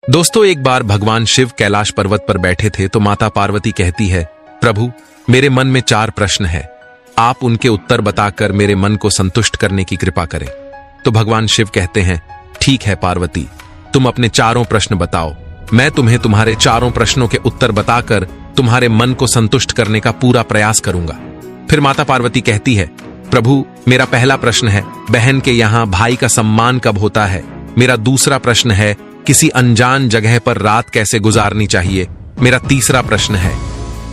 दोस्तों, एक बार भगवान शिव कैलाश पर्वत पर बैठे थे तो माता पार्वती कहती है, प्रभु मेरे मन में 4 प्रश्न है, आप उनके उत्तर बताकर मेरे मन को संतुष्ट करने की कृपा करें। तो भगवान शिव कहते हैं, ठीक है पार्वती, तुम अपने 4 प्रश्न बताओ, मैं तुम्हें तुम्हारे 4 प्रश्नों के उत्तर बताकर तुम्हारे मन को संतुष्ट करने का पूरा प्रयास करूंगा। फिर माता पार्वती कहती है, प्रभु मेरा पहला प्रश्न है, बहन के यहाँ भाई का सम्मान कब होता है। मेरा दूसरा प्रश्न है, किसी अनजान जगह पर रात कैसे गुजारनी चाहिए। मेरा तीसरा प्रश्न है,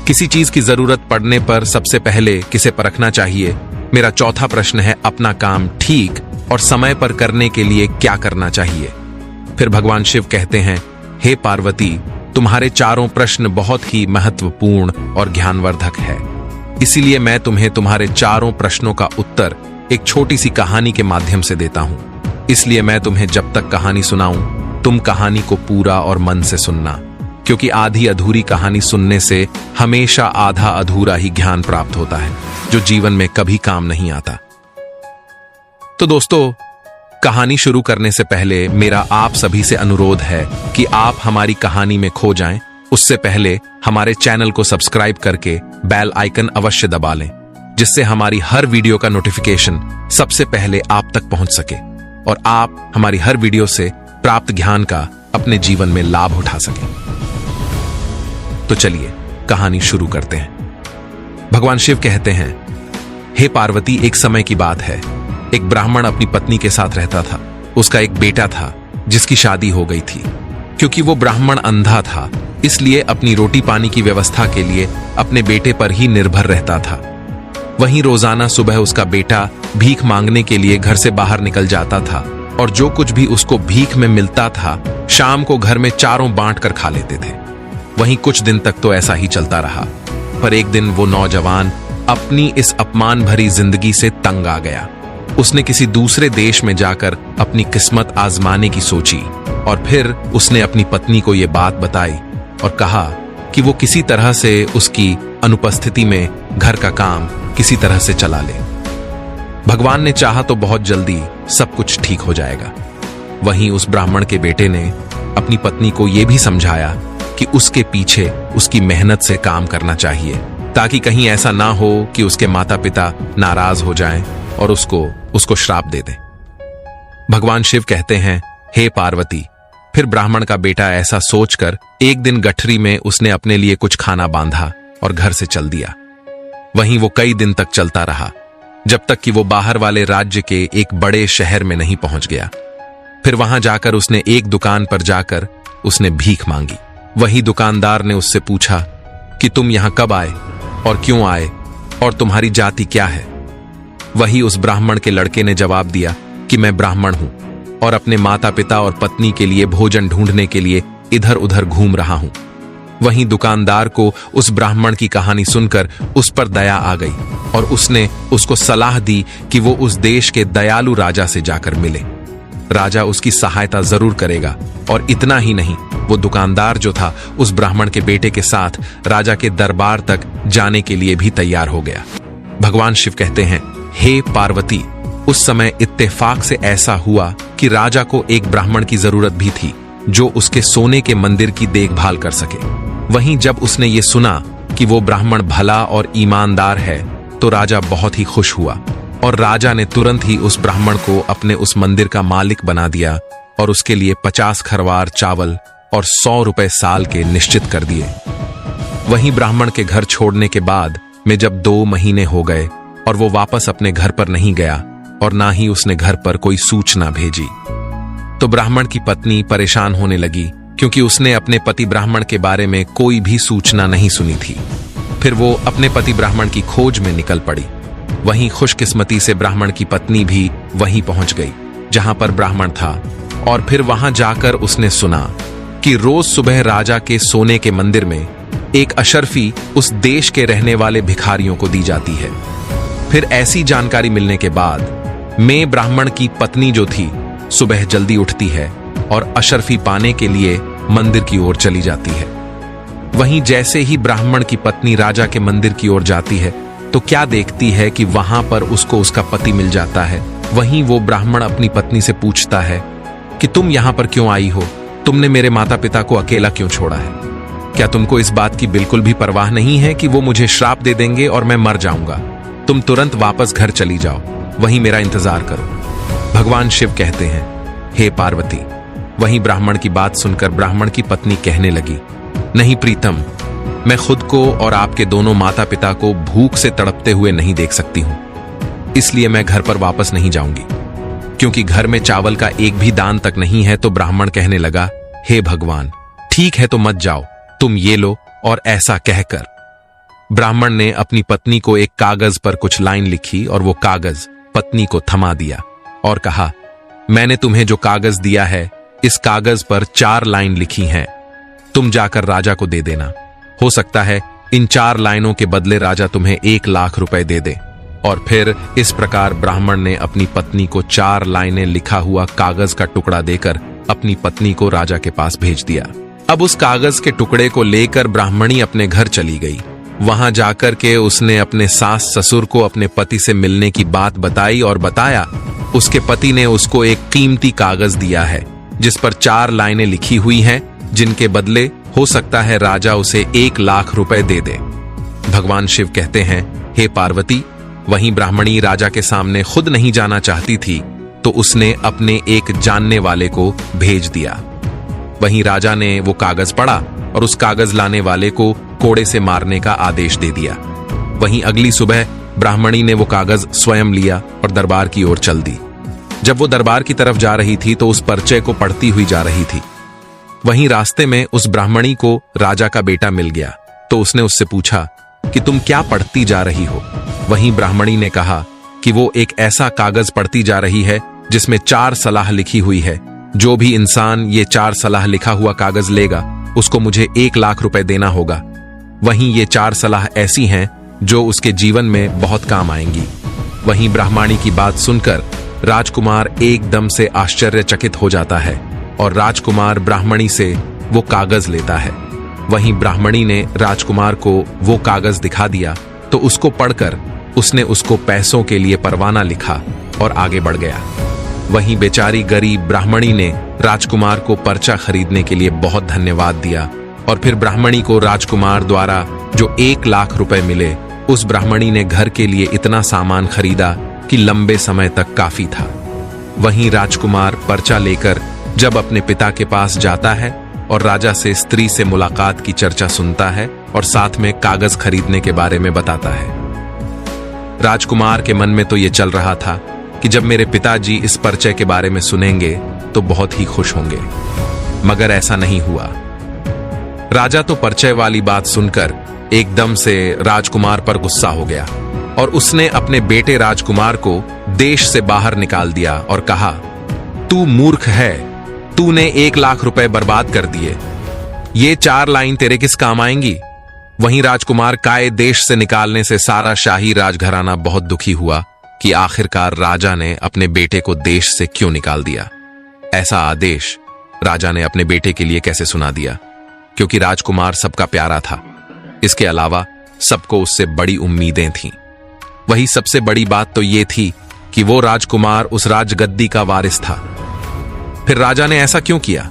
किसी चीज की जरूरत पड़ने पर सबसे पहले किसे परखना चाहिए। मेरा चौथा प्रश्न है, अपना काम ठीक और समय पर करने के लिए क्या करना चाहिए। फिर भगवान शिव कहते हैं, हे पार्वती, तुम्हारे 4 प्रश्न बहुत ही महत्वपूर्ण और ज्ञानवर्धक है, इसीलिए मैं तुम्हें तुम्हारे 4 प्रश्नों का उत्तर एक छोटी सी कहानी के माध्यम से देता हूं। इसलिए मैं तुम्हें जब तक कहानी सुनाऊं, तुम कहानी को पूरा और मन से सुनना, क्योंकि आधी अधूरी कहानी सुनने से हमेशा आधा अधूरा ही ज्ञान प्राप्त होता है, जो जीवन में कभी काम नहीं आता। तो दोस्तों, कहानी शुरू करने से पहले मेरा आप सभी से अनुरोध है कि आप हमारी कहानी में खो जाएं, उससे पहले हमारे चैनल को सब्सक्राइब करके बेल आइकन अवश्य दबा लें, जिससे हमारी हर वीडियो का नोटिफिकेशन सबसे पहले आप तक पहुंच सके और आप हमारी हर वीडियो से प्राप्त ज्ञान का अपने जीवन में लाभ उठा सकें। तो चलिए कहानी शुरू करते हैं। भगवान शिव कहते हैं, हे पार्वती, एक समय की बात है, एक ब्राह्मण अपनी पत्नी के साथ रहता था। उसका एक बेटा था जिसकी शादी हो गई थी। क्योंकि वो ब्राह्मण अंधा था, इसलिए अपनी रोटी पानी की व्यवस्था के लिए अपने बेटे पर ही निर्भर रहता था। वहीं रोजाना सुबह उसका बेटा भीख मांगने के लिए घर से बाहर निकल जाता था और जो कुछ भी उसको भीख में मिलता था, शाम को घर में चारों बांट कर खा लेते थे। वहीं कुछ दिन तक तो ऐसा ही चलता रहा, पर एक दिन वो नौजवान अपनी इस अपमान भरी जिंदगी से तंग आ गया। उसने किसी दूसरे देश में जाकर अपनी किस्मत आजमाने की सोची और फिर उसने अपनी पत्नी को यह बात बताई और कहा कि वो किसी तरह से उसकी अनुपस्थिति में घर का काम किसी तरह से चला ले। भगवान ने चाहा तो बहुत जल्दी सब कुछ ठीक हो जाएगा। वहीं उस ब्राह्मण के बेटे ने अपनी पत्नी को यह भी समझाया कि उसके पीछे उसकी मेहनत से काम करना चाहिए, ताकि कहीं ऐसा ना हो कि उसके माता पिता नाराज हो जाएं और उसको श्राप दे दें। भगवान शिव कहते हैं, हे पार्वती, फिर ब्राह्मण का बेटा ऐसा सोचकर एक दिन गठरी में उसने अपने लिए कुछ खाना बांधा और घर से चल दिया। वहीं वो कई दिन तक चलता रहा, जब तक कि वो बाहर वाले राज्य के एक बड़े शहर में नहीं पहुंच गया। फिर वहां जाकर उसने एक दुकान पर जाकर उसने भीख मांगी। वही दुकानदार ने उससे पूछा कि तुम यहां कब आए और क्यों आए और तुम्हारी जाति क्या है। वही उस ब्राह्मण के लड़के ने जवाब दिया कि मैं ब्राह्मण हूं और अपने माता पिता और पत्नी के लिए भोजन ढूंढने के लिए इधर उधर घूम रहा हूं। वहीं दुकानदार को उस ब्राह्मण की कहानी सुनकर उस पर दया आ गई और उसने उसको सलाह दी कि वो उस देश के दयालु राजा से जाकर मिले। राजा उसकी सहायता जरूर करेगा। और इतना ही नहीं, वो दुकानदार जो था उस ब्राह्मण के बेटे के साथ राजा के दरबार तक जाने के लिए भी तैयार हो गया। भगवान शिव कहते हैं, हे पार्वती, उस समय इत्तेफाक से ऐसा हुआ कि राजा को एक ब्राह्मण की जरूरत भी थी जो उसके सोने के मंदिर की देखभाल कर सके। वहीं जब उसने ये सुना कि वो ब्राह्मण भला और ईमानदार है, तो राजा बहुत ही खुश हुआ और राजा ने तुरंत ही उस ब्राह्मण को अपने उस मंदिर का मालिक बना दिया और उसके लिए 50 खरवार चावल और 100 रुपए साल के निश्चित कर दिए। वहीं ब्राह्मण के घर छोड़ने के बाद में जब 2 महीने हो गए और वो वापस अपने घर पर नहीं गया और ना ही उसने घर पर कोई सूचना भेजी, तो ब्राह्मण की पत्नी परेशान होने लगी, क्योंकि उसने अपने पति ब्राह्मण के बारे में कोई भी सूचना नहीं सुनी थी। फिर वो अपने पति ब्राह्मण की खोज में निकल पड़ी। वहीं खुशकिस्मती से ब्राह्मण की पत्नी भी वहीं पहुंच गई जहां पर ब्राह्मण था और फिर वहां जाकर उसने सुना कि रोज सुबह राजा के सोने के मंदिर में एक अशर्फी उस देश के रहने वाले भिखारियों को दी जाती है। फिर ऐसी जानकारी मिलने के बाद में ब्राह्मण की पत्नी जो थी सुबह जल्दी उठती है और अशर्फी पाने के लिए मंदिर की ओर चली जाती है। वहीं जैसे ही ब्राह्मण की पत्नी राजा के मंदिर की ओर जाती है तो क्या देखती है कि वहां पर उसको उसका पति मिल जाता है। वहीं वो ब्राह्मण अपनी पत्नी से पूछता है कि तुम यहां पर क्यों आई हो, तुमने मेरे माता पिता को अकेला क्यों छोड़ा है? क्या तुमको इस बात की बिल्कुल भी परवाह नहीं है कि वो मुझे श्राप दे देंगे और मैं मर जाऊंगा? तुम तुरंत वापस घर चली जाओ, वहीं मेरा इंतजार करो। भगवान शिव कहते हैं, हे पार्वती। वहीं ब्राह्मण की बात सुनकर ब्राह्मण की पत्नी कहने लगी, नहीं प्रीतम, मैं खुद को और आपके दोनों माता पिता को भूख से तड़पते हुए नहीं देख सकती हूं, इसलिए मैं घर पर वापस नहीं जाऊंगी। क्योंकि घर में चावल का एक भी दान तक नहीं है तो ब्राह्मण कहने लगा, हे भगवान, ठीक है तो मत जाओ, तुम ये लो। और ऐसा कहकर ब्राह्मण ने अपनी पत्नी को एक कागज पर कुछ लाइन लिखी और वो कागज पत्नी को थमा दिया और कहा, मैंने तुम्हें जो कागज दिया है, इस कागज पर 4 लाइन लिखी हैं, तुम जाकर राजा को दे देना। हो सकता है इन 4 लाइनों के बदले राजा तुम्हें 1 लाख रुपए दे दे। और फिर इस प्रकार ब्राह्मण ने अपनी पत्नी को 4 लाइनें लिखा हुआ कागज का टुकड़ा देकर अपनी पत्नी को राजा के पास भेज दिया। अब उस कागज के टुकड़े को लेकर ब्राह्मणी अपने घर चली गई। वहां जाकर के उसने अपने सास ससुर को अपने पति से मिलने की बात बताई और बताया उसके पति ने उसको एक कीमती कागज दिया है जिस पर 4 लाइनें लिखी हुई हैं, जिनके बदले हो सकता है राजा उसे 1 लाख रुपए दे दे। भगवान शिव कहते हैं, हे पार्वती। वहीं ब्राह्मणी राजा के सामने खुद नहीं जाना चाहती थी तो उसने अपने एक जानने वाले को भेज दिया। वहीं राजा ने वो कागज पढ़ा और उस कागज लाने वाले को कोड़े से मारने का आदेश दे दिया। वहीं अगली सुबह ब्राह्मणी ने वो कागज स्वयं लिया और दरबार की ओर चल दी। जब वो दरबार की तरफ जा रही थी तो उस पर्चे को पढ़ती हुई जा रही थी। वहीं रास्ते में उस ब्राह्मणी को राजा का बेटा मिल गया तो उसने उससे पूछा कि तुम क्या पढ़ती जा रही हो? वहीं ब्राह्मणी ने कहा कि वो एक ऐसा कागज पढ़ती जा रही है जिसमें 4 सलाह लिखी हुई है। जो भी इंसान ये 4 सलाह लिखा हुआ कागज लेगा उसको मुझे 1 लाख रुपए देना होगा। वहीं ये 4 सलाह ऐसी हैं जो उसके जीवन में बहुत काम आएंगी। वहीं ब्राह्मणी की बात सुनकर राजकुमार एकदम से आश्चर्यचकित हो जाता है और राजकुमार ब्राह्मणी से वो कागज लेता है। वहीं ब्राह्मणी ने राजकुमार को वो कागज दिखा दिया तो उसको पढ़कर उसने उसको पैसों के लिए परवाना लिखा और आगे बढ़ गया। वहीं बेचारी गरीब ब्राह्मणी ने राजकुमार को पर्चा खरीदने के लिए बहुत धन्यवाद दिया और फिर ब्राह्मणी को राजकुमार द्वारा जो 1 लाख रुपए मिले, उस ब्राह्मणी ने घर के लिए इतना सामान खरीदा कि लंबे समय तक काफी था। वहीं राजकुमार पर्चा लेकर जब अपने पिता के पास जाता है और राजा से स्त्री से मुलाकात की चर्चा सुनता है और साथ में कागज खरीदने के बारे में बताता है। राजकुमार के मन में तो ये चल रहा था कि जब मेरे पिताजी इस पर्चे के बारे में सुनेंगे तो बहुत ही खुश होंगे, मगर ऐसा नहीं हुआ। राजा तो पर्चे वाली बात सुनकर एकदम से राजकुमार पर गुस्सा हो गया और उसने अपने बेटे राजकुमार को देश से बाहर निकाल दिया और कहा, तू मूर्ख है, तूने 1 लाख रुपए बर्बाद कर दिए, ये 4 लाइन तेरे किस काम आएंगी? वहीं राजकुमार काय देश से निकालने से सारा शाही राजघराना बहुत दुखी हुआ कि आखिरकार राजा ने अपने बेटे को देश से क्यों निकाल दिया। ऐसा आदेश राजा ने अपने बेटे के लिए कैसे सुना दिया, क्योंकि राजकुमार सबका प्यारा था। इसके अलावा सबको उससे बड़ी उम्मीदें थीं। वही सबसे बड़ी बात तो ये थी कि वो राजकुमार उस राजगद्दी का वारिस था। फिर राजा ने ऐसा क्यों किया?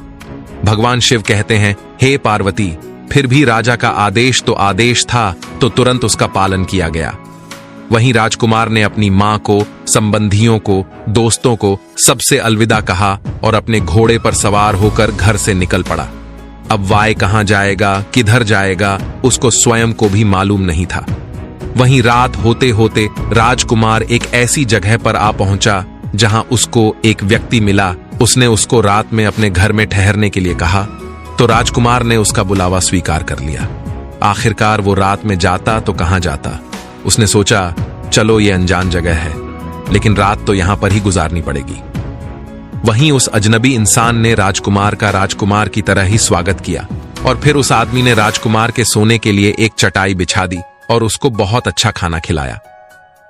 भगवान शिव कहते हैं, हे पार्वती, फिर भी राजा का आदेश तो आदेश था तो तुरंत उसका पालन किया गया। वहीं राजकुमार ने अपनी मां को, संबंधियों को, दोस्तों को सबसे अलविदा कहा और अपने घोड़े पर सवार होकर घर से निकल पड़ा। अब वाय कहां जाएगा, किधर जाएगा, उसको स्वयं को भी मालूम नहीं था। वहीं रात होते होते राजकुमार एक ऐसी जगह पर आ पहुंचा जहां उसको एक व्यक्ति मिला। उसने उसको रात में अपने घर में ठहरने के लिए कहा तो राजकुमार ने उसका बुलावा स्वीकार कर लिया। आखिरकार वो रात में जाता तो कहां जाता। उसने सोचा, चलो ये अनजान जगह है, लेकिन रात तो यहां पर ही गुजारनी पड़ेगी। वहीं उस अजनबी इंसान ने राजकुमार का राजकुमार की तरह ही स्वागत किया और फिर उस आदमी ने राजकुमार के सोने के लिए एक चटाई बिछा दी और उसको बहुत अच्छा खाना खिलाया।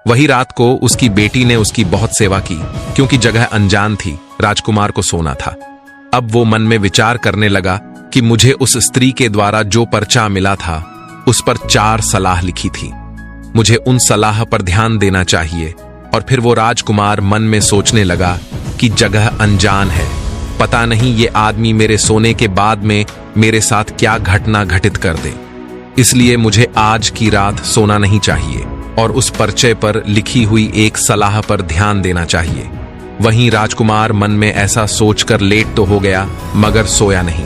वही रात को उसकी बेटी ने उसकी बहुत सेवा की, क्योंकि जगह अनजान थी, राजकुमार को सोना था। अब वो मन में विचार करने लगा कि मुझे उस स्त्री के द्वारा जो पर्चा मिला था उस पर 4 सलाह लिखी थी, मुझे उन सलाह पर ध्यान देना चाहिए। और फिर वो राजकुमार मन में सोचने लगा कि जगह अनजान है, पता नहीं ये आदमी मेरे सोने के बाद में मेरे साथ क्या घटना घटित कर दे, इसलिए मुझे आज की रात सोना नहीं चाहिए और उस पर्चे पर लिखी हुई एक सलाह पर ध्यान देना चाहिए। वहीं राजकुमार मन में ऐसा सोचकर लेट तो हो गया मगर सोया नहीं।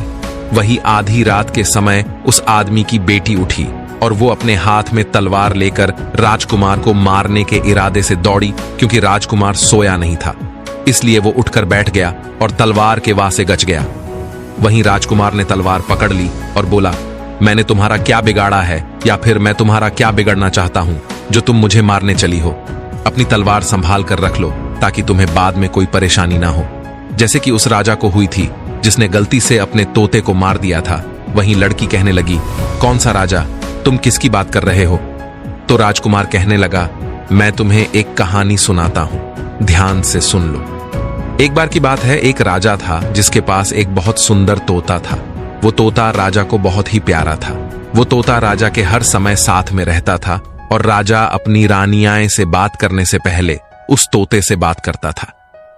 वही आधी रात के समय उस आदमी की बेटी उठी और वो अपने हाथ में तलवार लेकर राजकुमार को मारने के इरादे से दौड़ी। क्योंकि राजकुमार सोया नहीं था इसलिए वो उठकर बैठ गया और तलवार के वार से गच गया। वहीं राजकुमार ने तलवार पकड़ ली और बोला, मैंने तुम्हारा क्या बिगाड़ा है या फिर मैं तुम्हारा क्या बिगड़ना चाहता हूं जो तुम मुझे मारने चली हो। अपनी तलवार संभाल कर रख लो ताकि तुम्हें बाद में कोई परेशानी ना हो, जैसे कि उस राजा को हुई थी जिसने गलती से अपने तोते को मार दिया था। वहीं लड़की कहने लगी, कौन सा राजा, तुम किसकी बात कर रहे हो? तो राजकुमार कहने लगा, मैं तुम्हें एक कहानी सुनाता हूं, ध्यान से सुन लो। एक बार की बात है, एक राजा था जिसके पास एक बहुत सुंदर तोता था। वो तोता राजा को बहुत ही प्यारा था। वो तोता राजा के हर समय साथ में रहता था और राजा अपनी रानियां से बात करने से पहले उस तोते से बात करता था।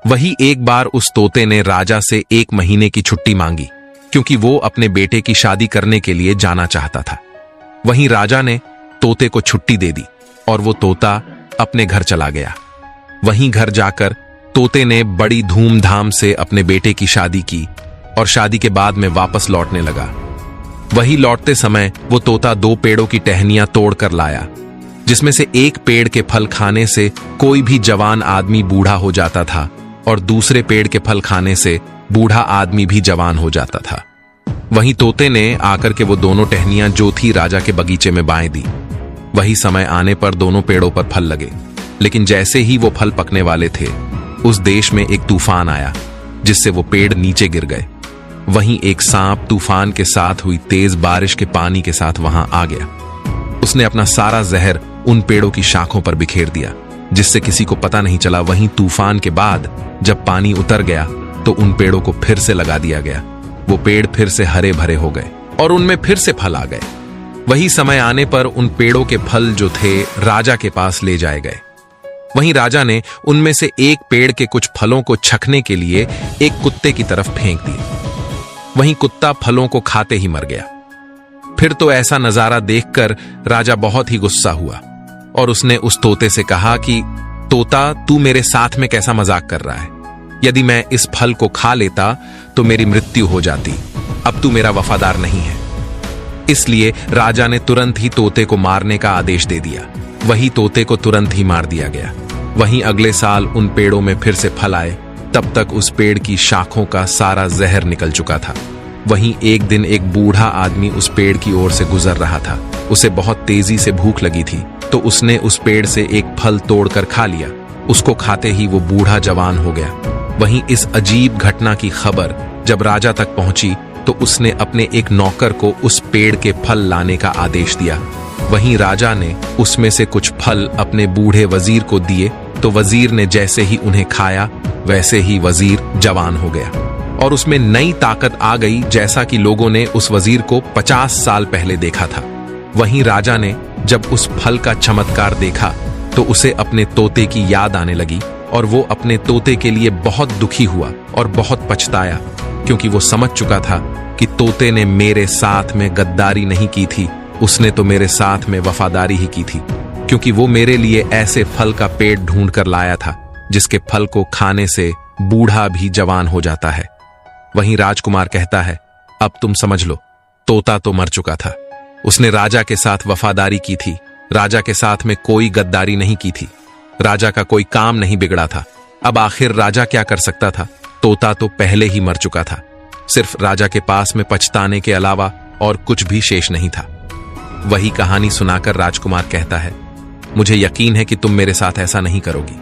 वही एक बार उस तोते ने राजा से 1 महीने की छुट्टी मांगी क्योंकि वो अपने बेटे की शादी करने के लिए जाना चाहता था। वहीं राजा ने तोते को छुट्टी दे दी और वो तोता अपने घर चला गया। वहीं घर जाकर तोते ने बड़ी धूमधाम से अपने बेटे की शादी की और शादी के बाद में वापस लौटने लगा। वही लौटते समय वो तोता 2 पेड़ों की टहनियां तोड़कर लाया, जिसमें से एक पेड़ के फल खाने से कोई भी जवान आदमी बूढ़ा हो जाता था और दूसरे पेड़ के फल खाने से बूढ़ा आदमी भी जवान हो जाता था। वहीं तोते ने आकर के वो दोनों टहनियां जो थी राजा के बगीचे में बांध दी। वही समय आने पर दोनों पेड़ों पर फल लगे, लेकिन जैसे ही वो फल पकने वाले थे उस देश में एक तूफान आया जिससे वो पेड़ नीचे गिर गए। वहीं एक सांप तूफान के साथ हुई तेज बारिश के पानी के साथ वहां आ गया। उसने अपना सारा जहर उन पेड़ों की शाखों पर बिखेर दिया, जिससे किसी को पता नहीं चला। वहीं तूफान के बाद जब पानी उतर गया तो उन पेड़ों को फिर से लगा दिया गया। वो पेड़ फिर से हरे भरे हो गए और उनमें फिर से फल आ गए। वही समय आने पर उन पेड़ों के फल जो थे राजा के पास ले जाए गए। वहीं राजा ने उनमें से एक पेड़ के कुछ फलों को चखने के लिए एक कुत्ते की तरफ फेंक दिए। वहीं कुत्ता फलों को खाते ही मर गया। फिर तो ऐसा नजारा देखकर राजा बहुत ही गुस्सा हुआ और उसने उस तोते से कहा कि तोता, तू मेरे साथ में कैसा मजाक कर रहा है? यदि मैं इस फल को खा लेता तो मेरी मृत्यु हो जाती। अब तू मेरा वफादार नहीं है। इसलिए राजा ने तुरंत ही तोते को मारने का आदेश दे दिया। वही तोते को तुरंत ही मार दिया गया। वहीं अगले साल उन पेड़ों में फिर से फल आए। तब तक उस पेड़ की शाखों का सारा जहर निकल चुका था। वहीं एक दिन एक बूढ़ा आदमी उस पेड़ की ओर से गुजर रहा था। उसे बहुत तेजी से भूख लगी थी तो उसने उस पेड़ से एक फल तोड़कर खा लिया। उसको खाते ही वो बूढ़ा जवान हो गया। वहीं इस अजीब घटना की खबर जब राजा तक पहुंची तो उसने अपने एक नौकर को उस पेड़ के फल लाने का आदेश दिया। वहीं राजा ने उसमें से कुछ फल अपने बूढ़े वजीर को दिए तो वजीर ने जैसे ही उन्हें खाया वैसे ही वजीर जवान हो गया और उसमें नई ताकत आ गई, जैसा कि लोगों ने उस वजीर को 50 साल पहले देखा था। वहीं राजा ने जब उस फल का चमत्कार देखा तो उसे अपने तोते की याद आने लगी और वो अपने तोते के लिए बहुत दुखी हुआ और बहुत पछताया, क्योंकि वो समझ चुका था कि तोते ने मेरे साथ में गद्दारी नहीं की थी, उसने तो मेरे साथ में वफादारी ही की थी, क्योंकि वो मेरे लिए ऐसे फल का पेड़ ढूंढ कर लाया था जिसके फल को खाने से बूढ़ा भी जवान हो जाता है। वहीं राजकुमार कहता है, अब तुम समझ लो, तोता तो मर चुका था। उसने राजा के साथ वफादारी की थी, राजा के साथ में कोई गद्दारी नहीं की थी, राजा का कोई काम नहीं बिगड़ा था। अब आखिर राजा क्या कर सकता था? तोता तो पहले ही मर चुका था। सिर्फ राजा के पास में पछताने के अलावा और कुछ भी शेष नहीं था। वही कहानी सुनाकर राजकुमार कहता है, मुझे यकीन है कि तुम मेरे साथ ऐसा नहीं करोगी,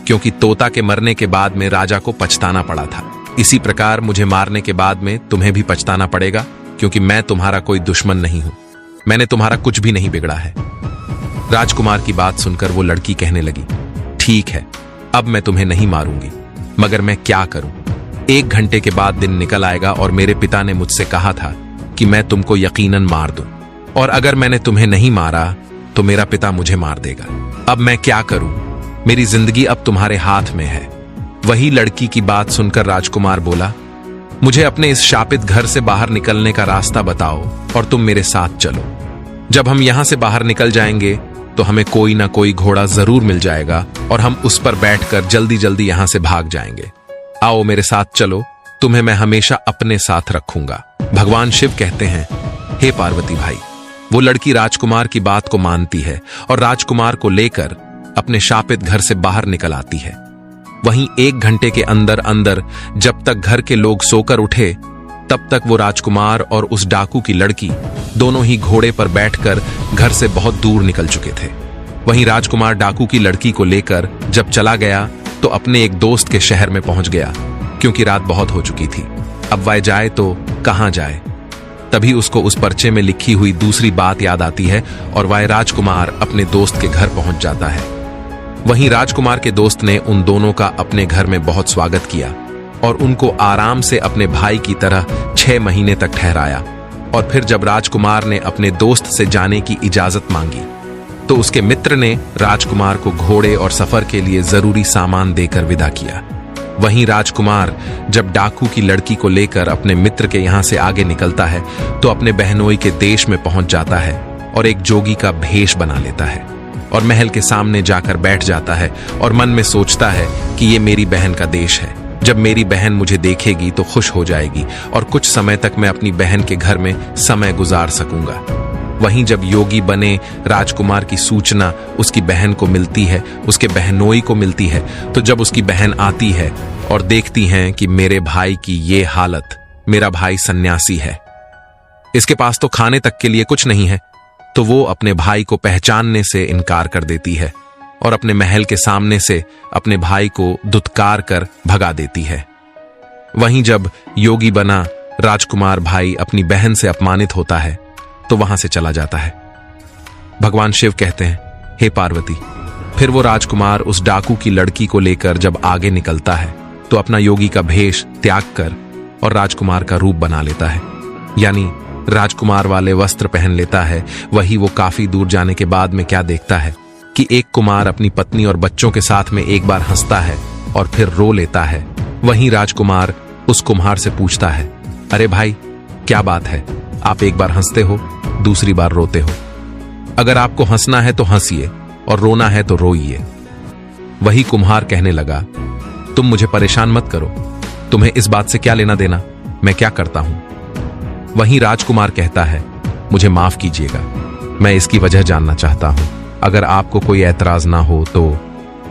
क्योंकि तोता के मरने के बाद में राजा को पछताना पड़ा था। इसी प्रकार मुझे मारने के बाद में तुम्हें भी पछताना पड़ेगा, क्योंकि मैं तुम्हारा कोई दुश्मन नहीं हूं, मैंने तुम्हारा कुछ भी नहीं बिगड़ा है। राजकुमार की बात सुनकर वो लड़की कहने लगी, ठीक है, अब मैं तुम्हें नहीं मारूंगी, मगर मैं क्या करूं? 1 घंटे के बाद दिन निकल आएगा और मेरे पिता ने मुझसे कहा था कि मैं तुमको यकीनन मार दूं, और अगर मैंने तुम्हें नहीं मारा तो मेरा पिता मुझे मार देगा। अब मैं क्या करूं? मेरी जिंदगी अब तुम्हारे हाथ में है। वही लड़की की बात सुनकर राजकुमार बोला, मुझे अपने इस शापित घर से बाहर निकलने का रास्ता बताओ और तुम मेरे साथ चलो। जब हम यहां से बाहर निकल जाएंगे तो हमें कोई ना कोई घोड़ा जरूर मिल जाएगा और हम उस पर बैठकर जल्दी जल्दी यहां से भाग जाएंगे। आओ मेरे साथ चलो, तुम्हें मैं हमेशा अपने साथ रखूंगा। भगवान शिव कहते हैं, हे पार्वती भाई। वो लड़की राजकुमार की बात को मानती है और राजकुमार को लेकर अपने शापित घर से बाहर निकल आती है। वहीं 1 घंटे के अंदर अंदर जब तक घर के लोग सोकर उठे तब तक वो राजकुमार और उस डाकू की लड़की दोनों ही घोड़े पर बैठकर घर से बहुत दूर निकल चुके थे। वहीं राजकुमार डाकू की लड़की को लेकर जब चला गया तो अपने एक दोस्त के शहर में पहुंच गया, क्योंकि रात बहुत हो चुकी थी। अब वह जाए तो कहां जाए। तभी उसको उस पर्चे में लिखी हुई दूसरी बात याद आती है और वह राजकुमार अपने दोस्त के घर पहुंच जाता है। वहीं राजकुमार के दोस्त ने उन दोनों का अपने घर में बहुत स्वागत किया और उनको आराम से अपने भाई की तरह 6 महीने तक ठहराया। और फिर जब राजकुमार ने अपने दोस्त से जाने की इजाजत मांगी तो उसके मित्र ने राजकुमार को घोड़े और सफर के लिए जरूरी सामान देकर विदा किया। वहीं राजकुमार जब डाकू की लड़की को लेकर अपने मित्र के यहां से आगे निकलता है तो अपने बहनोई के देश में पहुंच जाता है और एक जोगी का भेष बना लेता है और महल के सामने जाकर बैठ जाता है और मन में सोचता है कि ये मेरी बहन का देश है। जब मेरी बहन मुझे देखेगी तो खुश हो जाएगी और कुछ समय तक मैं अपनी बहन के घर में समय गुजार सकूंगा। वहीं जब योगी बने राजकुमार की सूचना उसकी बहन को मिलती है, उसके बहनोई को मिलती है, तो जब उसकी बहन आती है और देखती हैं कि मेरे भाई की ये हालत, मेरा भाई सन्यासी है, इसके पास तो खाने तक के लिए कुछ नहीं है, तो वो अपने भाई को पहचानने से इनकार कर देती है और अपने महल के सामने से अपने भाई को धुतकार कर भगा देती है। वहीं जब योगी बना राजकुमार भाई अपनी बहन से अपमानित होता है तो वहां से चला जाता है। भगवान शिव कहते हैं, हे पार्वती। फिर वो राजकुमार उस डाकू की लड़की को लेकर जब आगे निकलता है तो अपना योगी का भेष त्याग कर और राजकुमार का रूप बना लेता है, यानी राजकुमार वाले वस्त्र पहन लेता है। वही वो काफी दूर जाने के बाद में क्या देखता है कि एक कुमार अपनी पत्नी और बच्चों के साथ में एक बार हंसता है और फिर रो लेता है। वहीं राजकुमार उस कुम्हार से पूछता है, अरे भाई क्या बात है, आप एक बार हंसते हो, दूसरी बार रोते हो। अगर आपको हंसना है तो हंसिए और रोना है तो रोइए। वही कुम्हार कहने लगा, तुम मुझे परेशान मत करो, तुम्हें इस बात से क्या लेना देना, मैं क्या करता हूं। वहीं राजकुमार कहता है, मुझे माफ कीजिएगा, मैं इसकी वजह जानना चाहता हूं, अगर आपको कोई ऐतराज ना हो तो।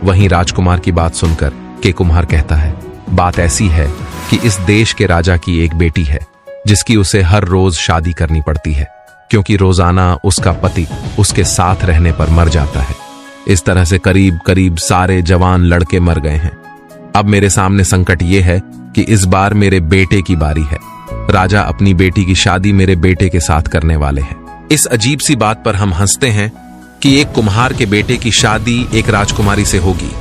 वहीं राजकुमार की बात सुनकर के कुम्हार कहता है, बात ऐसी है कि इस देश के राजा की एक बेटी है जिसकी उसे हर रोज शादी करनी पड़ती है, क्योंकि रोजाना उसका पति उसके साथ रहने पर मर जाता है। इस तरह से करीब करीब सारे जवान लड़के मर गए हैं। अब मेरे सामने संकट यह है कि इस बार मेरे बेटे की बारी है। राजा अपनी बेटी की शादी मेरे बेटे के साथ करने वाले हैं। इस अजीब सी बात पर हम हंसते हैं कि एक कुम्हार के बेटे की शादी एक राजकुमारी से होगी।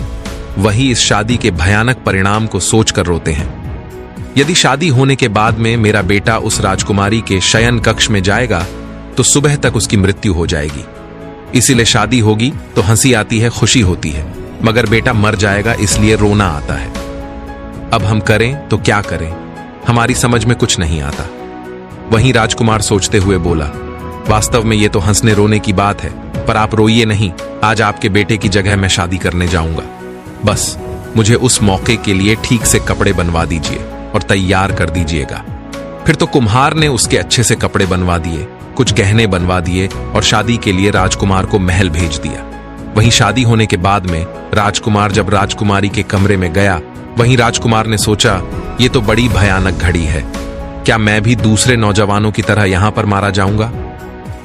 वही इस शादी के भयानक परिणाम को सोचकर रोते हैं। यदि शादी होने के बाद में मेरा बेटा उस राजकुमारी के शयन कक्ष में जाएगा तो सुबह तक उसकी मृत्यु हो जाएगी। इसीलिए शादी होगी तो हंसी आती है, खुशी होती है, मगर बेटा मर जाएगा इसलिए रोना आता है। अब हम करें तो क्या करें, हमारी समझ में कुछ नहीं आता। वहीं राजकुमार सोचते हुए बोला, वास्तव में ये तो हंसने रोने की बात है, पर आप रोइए नहीं, आज आपके बेटे की जगह मैं शादी करने जाऊंगा। बस मुझे उस मौके के लिए ठीक से कपड़े बनवा दीजिए और तैयार कर दीजिएगा। फिर तो कुम्हार ने उसके अच्छे से कपड़े बनवा दिए, कुछ गहने बनवा दिए और शादी के लिए राजकुमार को महल भेज दिया। वहीं शादी होने के बाद में राजकुमार जब राजकुमारी के कमरे में गया, वहीं राजकुमार ने सोचा, ये तो बड़ी भयानक घड़ी है, क्या मैं भी दूसरे नौजवानों की तरह यहां पर मारा जाऊंगा।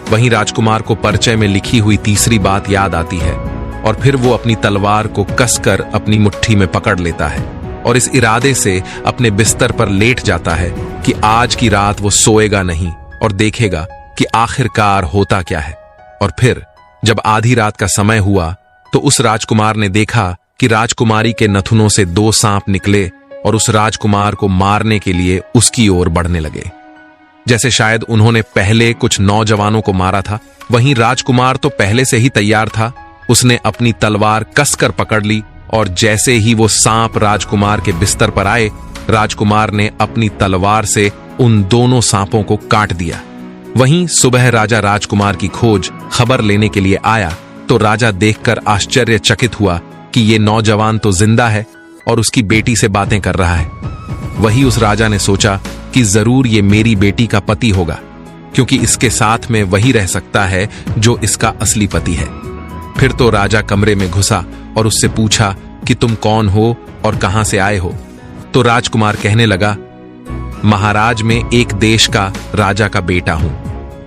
वहीं राजकुमार को परिचय में लिखी हुई तीसरी बात याद आती है और फिर वो अपनी तलवार को कसकर अपनी मुट्ठी में पकड़ लेता है और इस इरादे से अपने बिस्तर पर लेट जाता है कि आज की रात वो सोएगा नहीं और देखेगा कि आखिरकार होता क्या है। और फिर जब आधी रात का समय हुआ तो उस राजकुमार ने देखा कि राजकुमारी के नथुनों से 2 सांप निकले और उस राजकुमार को मारने के लिए उसकी ओर बढ़ने लगे, जैसे शायद उन्होंने पहले कुछ नौजवानों को मारा था। वहीं राजकुमार तो पहले से ही तैयार था, उसने अपनी तलवार कसकर पकड़ ली और जैसे ही वो सांप राजकुमार के बिस्तर पर आए राजकुमार ने अपनी तलवार से उन दोनों सांपों को काट दिया। वहीं सुबह राजा राजकुमार की खोज खबर लेने के लिए आया तो राजा देखकर आश्चर्यचकित हुआ कि ये नौजवान तो जिंदा है और उसकी बेटी से बातें कर रहा है। वही उस राजा ने सोचा कि जरूर ये मेरी बेटी का पति होगा, क्योंकि इसके साथ में वही रह सकता है जो इसका असली पति है। फिर तो राजा कमरे में घुसा और उससे पूछा कि तुम कौन हो और कहां से आए हो। तो राजकुमार कहने लगा, महाराज में एक देश का राजा का बेटा हूं।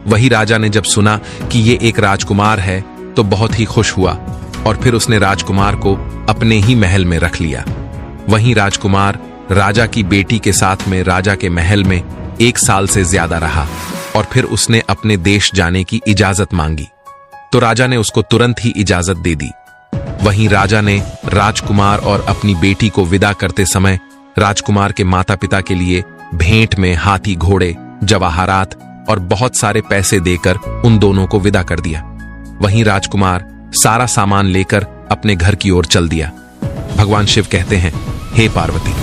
वही राजा ने जब सुना कि ये एक राजकुमार है तो बहुत ही खुश हुआ और फिर उसने राजकुमार को अपने ही महल में रख लिया। वहीं राजकुमार राजा की बेटी के साथ में राजा के महल में 1 साल से ज्यादा रहा और फिर उसने अपने देश जाने की इजाजत मांगी तो राजा ने उसको तुरंत ही इजाजत दे दी। वहीं राजा ने राजकुमार और अपनी बेटी को विदा करते समय राजकुमार के माता पिता के लिए भेंट में हाथी, घोड़े, जवाहरात और बहुत सारे पैसे देकर उन दोनों को विदा कर दिया। वहीं राजकुमार सारा सामान लेकर अपने घर की ओर चल दिया। भगवान शिव कहते हैं, हे पार्वती,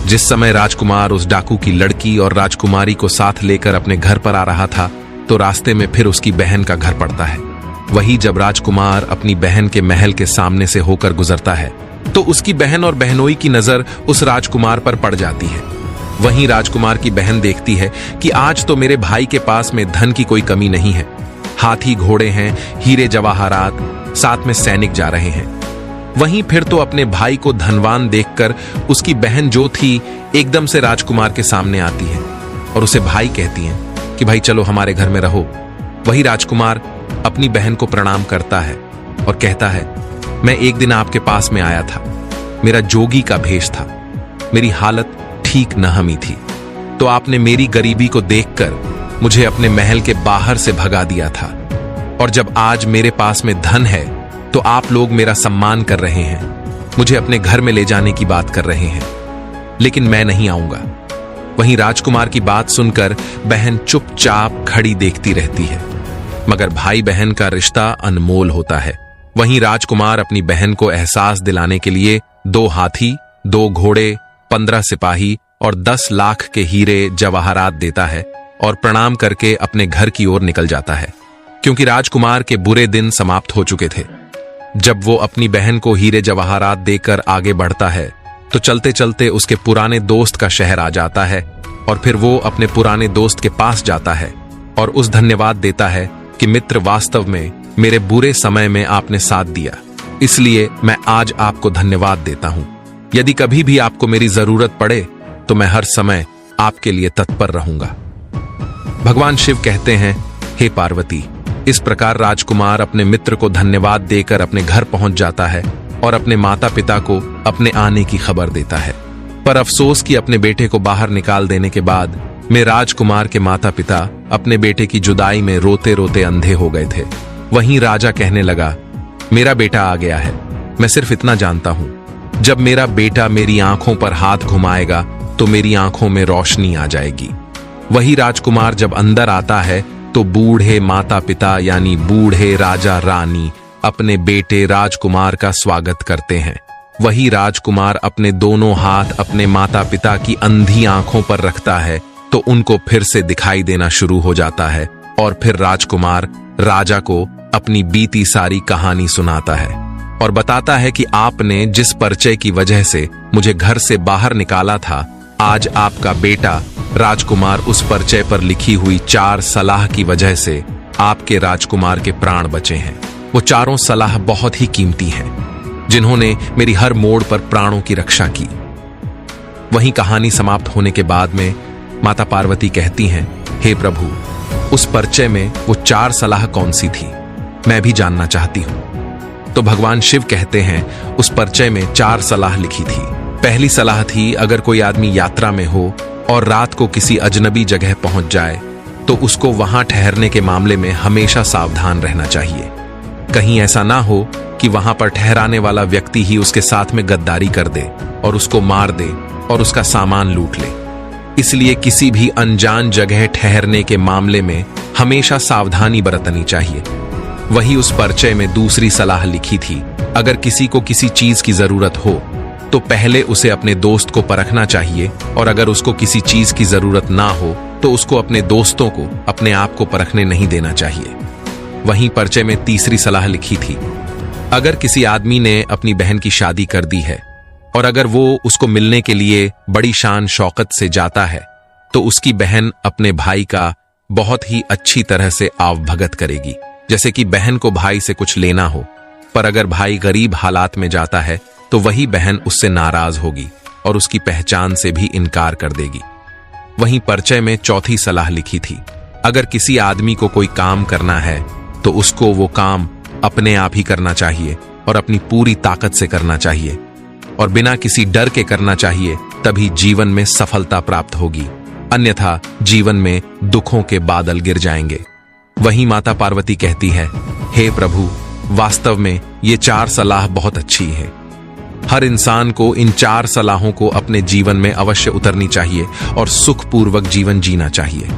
जिस समय राजकुमार उस डाकू की लड़की और राजकुमारी को साथ लेकर अपने घर पर आ रहा था तो रास्ते में फिर उसकी बहन का घर पड़ता है। वही जब राजकुमार अपनी बहन के महल के सामने से होकर गुजरता है तो उसकी बहन और बहनोई की नजर उस राजकुमार पर पड़ जाती है। वहीं राजकुमार की बहन देखती है कि आज तो मेरे भाई के पास में धन की कोई कमी नहीं है। हाथी, घोड़े हैं, हीरे जवाहरात, साथ में सैनिक जा रहे हैं। वहीं फिर तो अपने भाई को धनवान देखकर उसकी बहन जो थी एकदम से राजकुमार के सामने आती है और उसे भाई कहती है कि भाई चलो हमारे घर में रहो। वही राजकुमार अपनी बहन को प्रणाम करता है और कहता है, मैं एक दिन आपके पास में आया था, मेरा जोगी का भेष था, मेरी हालत ठीक नहमी थी, तो आपने मेरी गरीबी को देखकर मुझे अपने महल के बाहर से भगा दिया था, और जब आज मेरे पास में धन है तो आप लोग मेरा सम्मान कर रहे हैं, मुझे अपने घर में ले जाने की बात कर रहे हैं, लेकिन मैं नहीं आऊंगा। वहीं राजकुमार की बात सुनकर बहन चुपचाप खड़ी देखती रहती है, मगर भाई बहन का रिश्ता अनमोल होता है। वहीं राजकुमार अपनी बहन को एहसास दिलाने के लिए 2 हाथी, 2 घोड़े, 15 सिपाही और 10 लाख के हीरे जवाहरात देता है और प्रणाम करके अपने घर की ओर निकल जाता है, क्योंकि राजकुमार के बुरे दिन समाप्त हो चुके थे। जब वो अपनी बहन को हीरे जवाहरात देकर आगे बढ़ता है तो चलते चलते उसके पुराने दोस्त का शहर आ जाता है और फिर वो अपने पुराने दोस्त के पास जाता है और उस धन्यवाद देता है कि मित्र, वास्तव में मेरे बुरे समय में आपने साथ दिया, इसलिए मैं आज आपको धन्यवाद देता हूं। यदि कभी भी आपको मेरी जरूरत पड़े तो मैं हर समय आपके लिए तत्पर रहूंगा। भगवान शिव कहते हैं, हे पार्वती, इस प्रकार राजकुमार अपने मित्र को धन्यवाद देकर अपने घर पहुंच जाता है और अपने माता पिता को अपने आने की खबर देता है। पर अफसोस कि अपने बेटे को बाहर निकाल देने के बाद में राजकुमार के माता पिता अपने बेटे की जुदाई में रोते रोते अंधे हो गए थे। वहीं राजा कहने लगा, मेरा बेटा आ गया है, मैं सिर्फ इतना जानता हूं, जब मेरा बेटा मेरी आंखों पर हाथ घुमाएगा तो मेरी आंखों में रोशनी आ जाएगी। वही राजकुमार जब अंदर आता है तो बूढ़े माता पिता यानी बूढ़े राजा रानी अपने बेटे राजकुमार का स्वागत करते हैं। वही राजकुमार अपने दोनों हाथ अपने माता पिता की अंधी आंखों पर रखता है तो उनको फिर से दिखाई देना शुरू हो जाता है और फिर राजकुमार राजा को अपनी बीती सारी कहानी सुनाता है और बताता है कि आपने जिस परिचय की वजह से मुझे घर से बाहर निकाला था, आज आपका बेटा राजकुमार उस परिचय पर लिखी हुई 4 सलाह की वजह से आपके राजकुमार के प्राण बचे हैं। वो 4 सलाह बहुत ही कीमती हैं, जिन्होंने मेरी हर मोड़ पर प्राणों की रक्षा की। वहीं कहानी समाप्त होने के बाद में माता पार्वती कहती हैं, हे प्रभु, उस परिचय में वो 4 सलाह कौन सी थी, मैं भी जानना चाहती हूं। तो भगवान शिव कहते हैं, उस परिचय में 4 सलाह लिखी थी। पहली सलाह थी, अगर कोई आदमी यात्रा में हो और रात को किसी अजनबी जगह पहुंच जाए तो उसको वहां ठहरने के मामले में हमेशा सावधान रहना चाहिए। कहीं ऐसा ना हो कि वहां पर ठहराने वाला व्यक्ति ही उसके साथ में गद्दारी कर दे और उसको मार दे और उसका सामान लूट ले। इसलिए किसी भी अनजान जगह ठहरने के मामले में हमेशा सावधानी बरतनी चाहिए। वही उस परिचय में दूसरी सलाह लिखी थी, अगर किसी को किसी चीज की जरूरत हो तो पहले उसे अपने दोस्त को परखना चाहिए, और अगर उसको किसी चीज की जरूरत ना हो तो उसको अपने दोस्तों को अपने आप को परखने नहीं देना चाहिए। वहीं पर्चे में तीसरी सलाह लिखी थी, अगर किसी आदमी ने अपनी बहन की शादी कर दी है और अगर वो उसको मिलने के लिए बड़ी शान शौकत से जाता है तो उसकी बहन अपने भाई का बहुत ही अच्छी तरह से आवभगत करेगी। जैसे कि बहन को भाई से कुछ लेना हो, पर अगर भाई गरीब हालात में जाता है तो वही बहन उससे नाराज होगी और उसकी पहचान से भी इनकार कर देगी। वहीं परिचय में चौथी सलाह लिखी थी, अगर किसी आदमी को कोई काम करना है तो उसको वो काम अपने आप ही करना चाहिए और अपनी पूरी ताकत से करना चाहिए और बिना किसी डर के करना चाहिए, तभी जीवन में सफलता प्राप्त होगी, अन्यथा जीवन में दुखों के बादल गिर जाएंगे। वहीं माता पार्वती कहती है, हे प्रभु, वास्तव में ये 4 सलाह बहुत अच्छी है। हर इंसान को इन 4 सलाहों को अपने जीवन में अवश्य उतरनी चाहिए और सुखपूर्वक जीवन जीना चाहिए।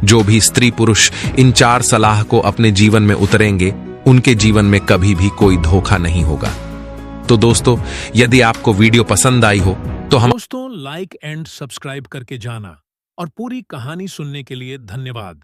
जो भी स्त्री पुरुष इन 4 सलाह को अपने जीवन में उतरेंगे, उनके जीवन में कभी भी कोई धोखा नहीं होगा। तो दोस्तों, यदि आपको वीडियो पसंद आई हो तो हम दोस्तों लाइक एंड सब्सक्राइब करके जाना और पूरी कहानी सुनने के लिए धन्यवाद।